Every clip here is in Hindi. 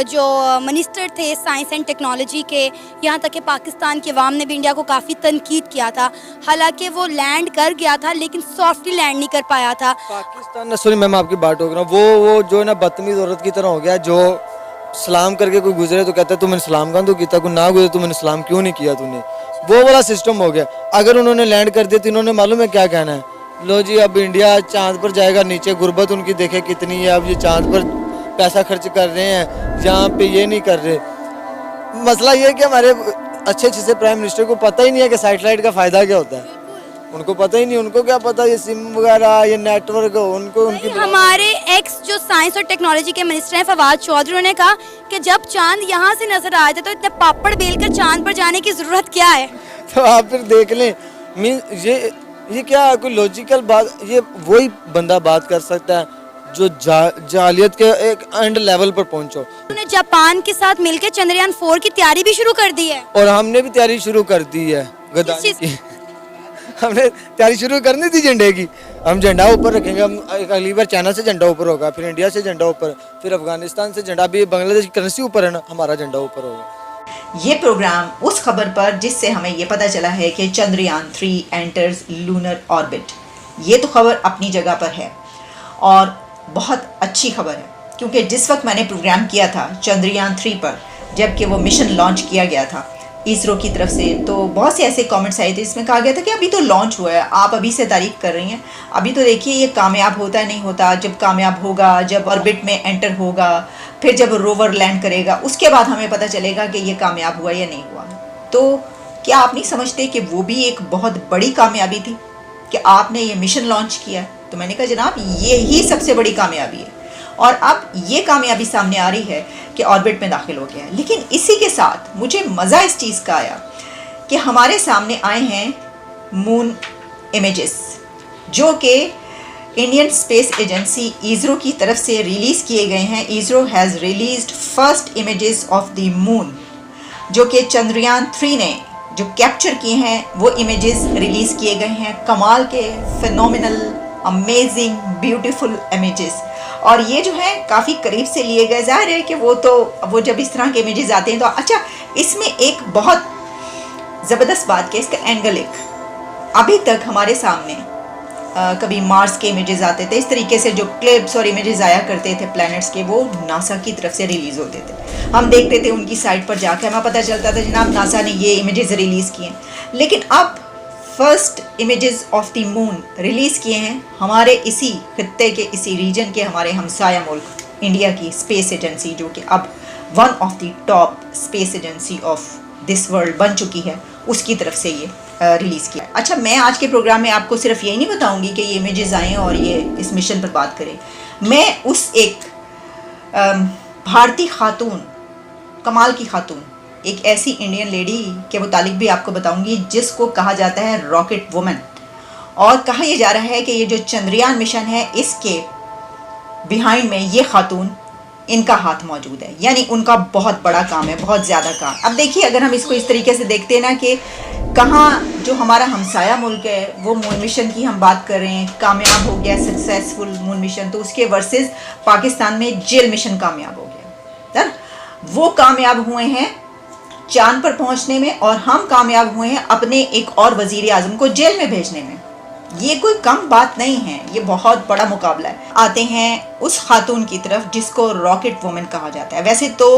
जो मिनिस्टर थे साइंस एंड टेक्नोलॉजी के, यहाँ तक कि पाकिस्तान के अवाम ने भी इंडिया को काफ़ी तनकीद किया था। हालांकि वो लैंड कर गया था लेकिन सॉफ्टली लैंड नहीं कर पाया था। पाकिस्तान सॉरी मैम आपकी बात हो रहा हूँ, वो जो है ना बदतमीज औरत की तरह हो गया, जो सलाम करके कोई गुजरे तो कहता है तुमने सलाम कहा तो किया, कोई ना गुजरे तुमने सलाम क्यों नहीं किया तूने, वो वाला सिस्टम हो गया। अगर उन्होंने लैंड कर दिया तो इन्होंने मालूम है क्या कहना है, लो जी अब इंडिया चांद पर जाएगा, नीचे गुर्बत उनकी देखे कितनी है, अब ये चांद पर पैसा खर्च कर रहे हैं, यहाँ पे ये नहीं कर रहे। मसला ये है कि हमारे अच्छे से प्राइम मिनिस्टर को पता ही नहीं है कि सैटेलाइट का फ़ायदा क्या होता है, उनको पता ही नहीं, उनको क्या पता ये सिम वगैरह ये नेटवर्क उनको उनकी। हमारे एक्स जो साइंस और टेक्नोलॉजी के मिनिस्टर हैं फवाद चौधरी, उन्होंने कहा कि जब चांद यहाँ से नजर आए थे तो इतने पापड़ बेलकर चांद पर जाने की जरूरत क्या है। तो आप फिर देख लें, मीन ये क्या कोई लॉजिकल बात, ये वही बंदा बात कर सकता है जो जालियत के एक एंड लेवल पर पहुंचो। उन्होंने जापान के साथ मिलकर चंद्रयान 4 की तैयारी भी शुरू कर दी है और हमने भी तैयारी शुरू कर दी है गद्दारी की। हमने तैयारी शुरू करनी थी झंडे की, हम झंडा ऊपर रखेंगे, हम अगली बार चाइना से झंडा ऊपर होगा, फिर इंडिया से झंडा ऊपर, फिर अफगानिस्तान से झंडा, अभी बांग्लादेश की करेंसी ऊपर है ना, हमारा झंडा ऊपर होगा। ये प्रोग्राम उस खबर पर जिससे हमें ये पता चला है कि चंद्रयान 3 एंटर्स लूनर ऑर्बिट। ये तो खबर अपनी जगह पर है और बहुत अच्छी खबर है, क्योंकि जिस वक्त मैंने प्रोग्राम किया था चंद्रयान 3 पर, जबकि वो मिशन लॉन्च किया गया था इसरो की तरफ से, तो बहुत से ऐसे कमेंट्स आए थे इसमें कहा गया था कि अभी तो लॉन्च हुआ है, आप अभी से तारीफ कर रही हैं, अभी तो देखिए ये कामयाब होता है नहीं होता, जब कामयाब होगा, जब ऑर्बिट में एंटर होगा, फिर जब रोवर लैंड करेगा, उसके बाद हमें पता चलेगा कि ये कामयाब हुआ या नहीं हुआ। तो क्या आप नहीं समझते कि वो भी एक बहुत बड़ी कामयाबी थी कि आपने ये मिशन लॉन्च किया? तो मैंने कहा जनाब ये ही सबसे बड़ी कामयाबी है, और अब ये कामयाबी सामने आ रही है कि ऑर्बिट में दाखिल हो गया है। लेकिन इसी के साथ मुझे मज़ा इस चीज़ का आया कि हमारे सामने आए हैं मून इमेजेस, जो कि इंडियन स्पेस एजेंसी इसरो की तरफ से रिलीज़ किए गए हैं। ISRO has released first images of the moon, जो कि चंद्रयान 3 ने जो कैप्चर किए हैं वो इमेजेस रिलीज़ किए गए हैं। कमाल के, फिनोमिनल, अमेजिंग, ब्यूटीफुल इमेजेस, और ये जो है काफ़ी करीब से लिए गए। ज़ाहिर है कि वो जब इस तरह के इमेजेस आते हैं तो अच्छा, इसमें एक बहुत ज़बरदस्त बात कि इसका एंगल एक, अभी तक हमारे सामने कभी मार्स के इमेजेस आते थे, इस तरीके से जो क्लिप्स और इमेजेस आया करते थे प्लैनेट्स के, वो नासा की तरफ से रिलीज़ होते थे। हम देखते थे उनकी साइट पर जाकर, हमें पता चलता था जनाब नासा ने ये इमेजेस रिलीज़ किए। लेकिन अब first images of the moon release किए हैं हमारे इसी खित्ते के, इसी रीजन के, हमारे हमसाया मुल्क इंडिया की स्पेस एजेंसी, जो कि अब one of the top space agency of this world बन चुकी है, उसकी तरफ से ये रिलीज़ किया। अच्छा, मैं आज के प्रोग्राम में आपको सिर्फ यही नहीं बताऊंगी कि ये इमेजेस आएँ और ये इस मिशन पर बात करें, मैं उस एक भारतीय खातून, कमाल की खातून, एक ऐसी इंडियन लेडी के मुतालिक भी आपको बताऊंगी जिसको कहा जाता है रॉकेट वुमन, और कहा यह जा रहा है कि ये जो चंद्रयान मिशन है इसके बिहाइंड में ये खातून, इनका हाथ मौजूद है, यानी उनका बहुत बड़ा काम है, बहुत ज़्यादा काम। अब देखिए, अगर हम इसको इस तरीके से देखते हैं ना कि कहाँ जो हमारा हमसाया मुल्क है वो मून मिशन की हम बात कर रहे हैं, कामयाब हो गया, सक्सेसफुल मून मिशन, तो उसके वर्सेस पाकिस्तान में जेल मिशन कामयाब हो गया। वो कामयाब हुए हैं चांद पर पहुंचने में, और हम कामयाब हुए हैं अपने एक और वजीर आजम को जेल में भेजने में। ये कोई कम बात नहीं है, ये बहुत बड़ा मुकाबला है। आते हैं उस खातून की तरफ जिसको रॉकेट वुमन कहा जाता है। वैसे तो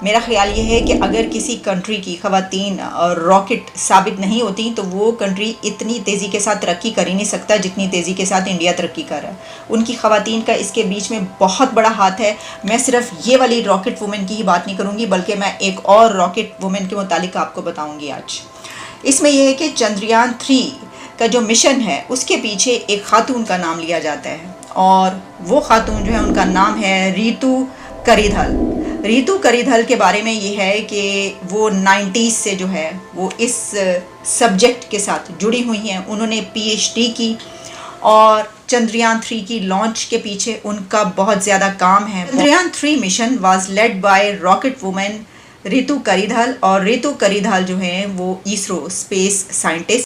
मेरा ख्याल ये है कि अगर किसी कंट्री की ख़वातीन रॉकेट साबित नहीं होती तो वो कंट्री इतनी तेज़ी के साथ तरक्की कर ही नहीं सकता जितनी तेज़ी के साथ इंडिया तरक्की कर रहा है। उनकी ख़वातीन का इसके बीच में बहुत बड़ा हाथ है। मैं सिर्फ ये वाली रॉकेट वुमन की ही बात नहीं करूँगी, बल्कि मैं एक और रॉकेट वुमन के मुतालिक आपको बताऊँगी आज। इसमें यह है कि चंद्रयान 3 का जो मिशन है उसके पीछे एक खातून का नाम लिया जाता है, और वो खातून जो है उनका नाम है रितु करिधल। रितु करिधल के बारे में ये है कि वो 90s से जो है वो इस सब्जेक्ट के साथ जुड़ी हुई हैं। उन्होंने PhD की, और चंद्रयान 3 की लॉन्च के पीछे उनका बहुत ज़्यादा काम है। Chandrayaan 3 mission was led by rocket woman Ritu Karidhal, और रितु करिधल जो है वो इसरो स्पेस साइंटिस्ट